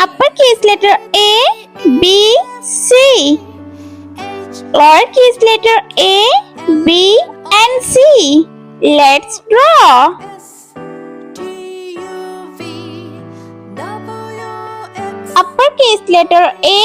Uppercase letter A, B, C. Lowercase letter A, B, and C. Let's draw. Uppercase letter A.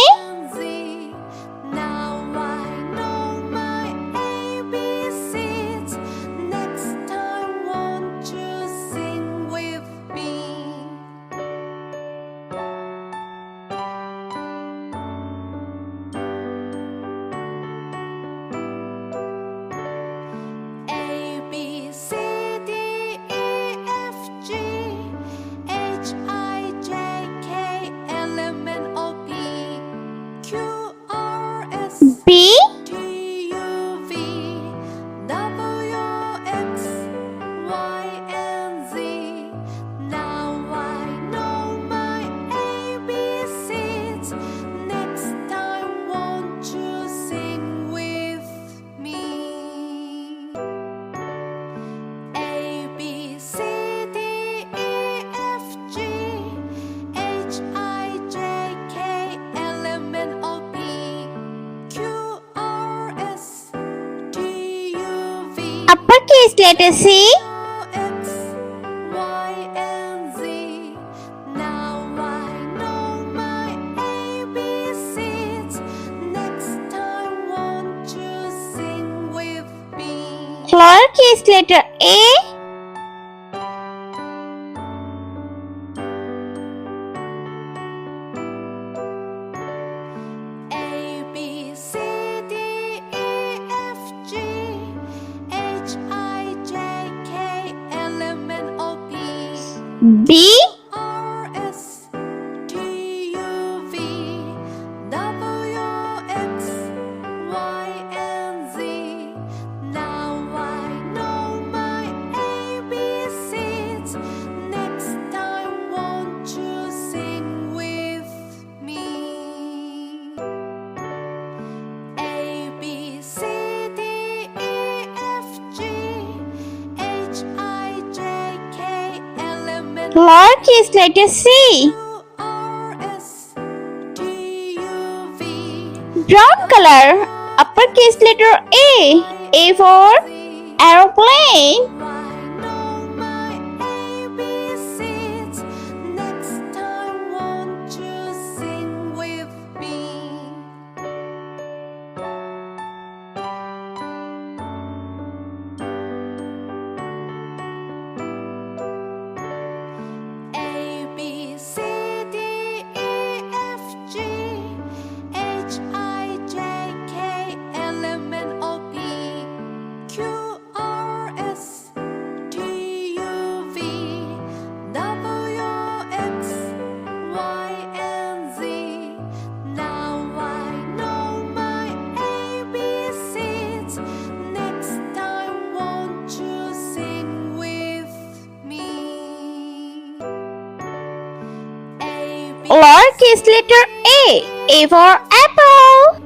B, uppercase letter C. Lowercase letter A. B, lowercase letter C. Brown color. Uppercase letter A. A for aeroplane. Lowercase letter A. A for apple.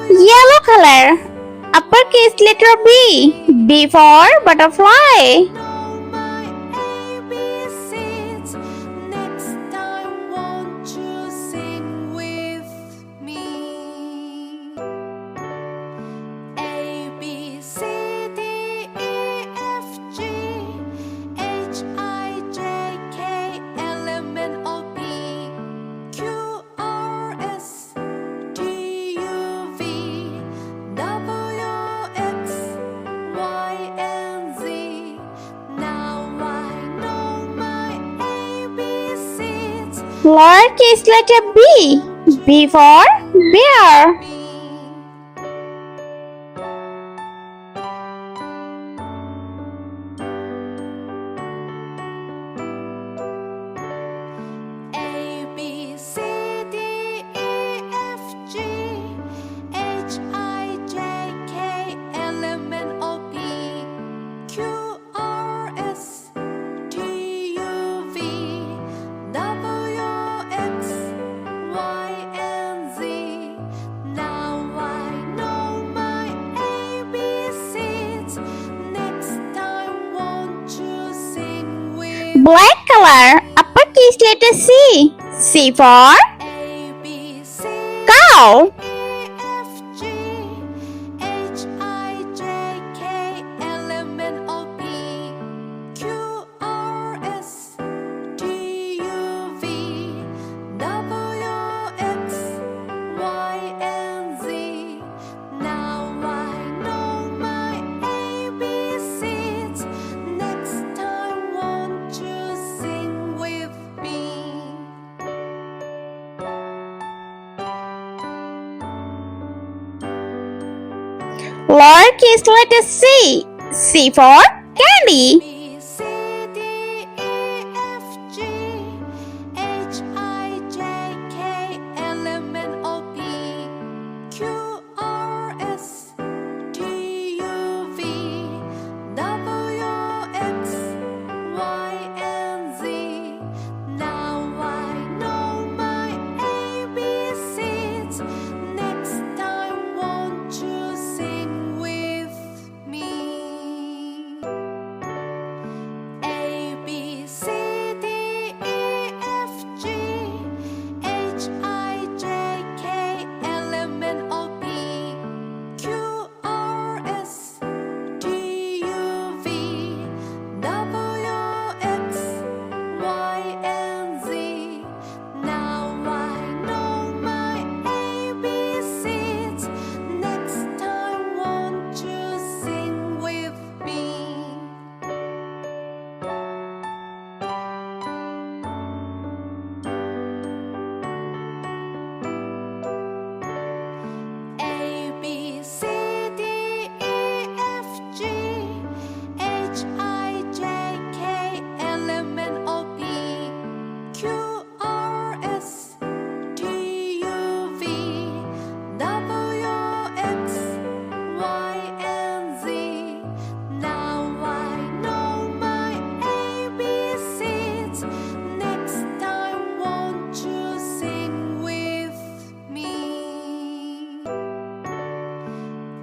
Yellow color. Uppercase letter B. B for butterfly. Lowercase letter B. B for bear. A B C D E F G H I J K L M N O P Q R S T U V W X Y and Z. Now I know my ABCs. Next time, won't you sing with Black color. Uppercase letter C. C for A B C cow. E F G H I J K L M N O P Q R S T U V W X Y and Z. Now I know my ABCs. Next time, won't you sing with me? Lowercase letter C. C for candy. B C D E F G H I J K L M N O P Q R S T U V W X Y and Z. Now I know my ABCs. Next time, won't you sing with me? A B C D E F G H I J K L M N O P Q R S T U V W X Y and Z. Now I know my ABCs. Next time, won't you sing with me? A B C D E F G H I J K L M N O P Q R S T U V W X Y and Z. Now I know my ABCs. Next time, won't you sing with me?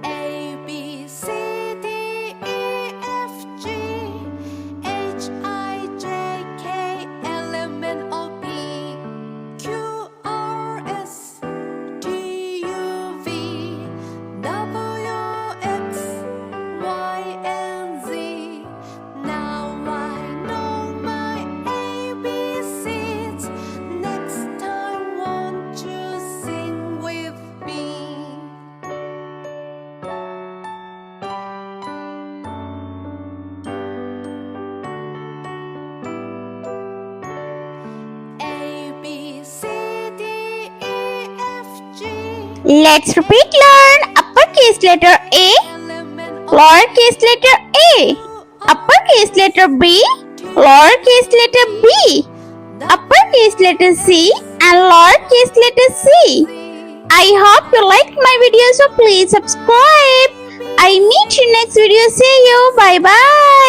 A B C D E F G H I J K L M N O P Q R S T U V W X Y and Z. Now I know my ABCs. Next time, won't you sing with me? A B C D E F G Let's repeat learn. Uppercase letter A. L M N O Lowercase letter A. Uppercase letter B. Lowercase letter B. Uppercase letter C and lowercase letter C. I hope you liked my video, so please subscribe. I meet you next video. See you. Bye bye.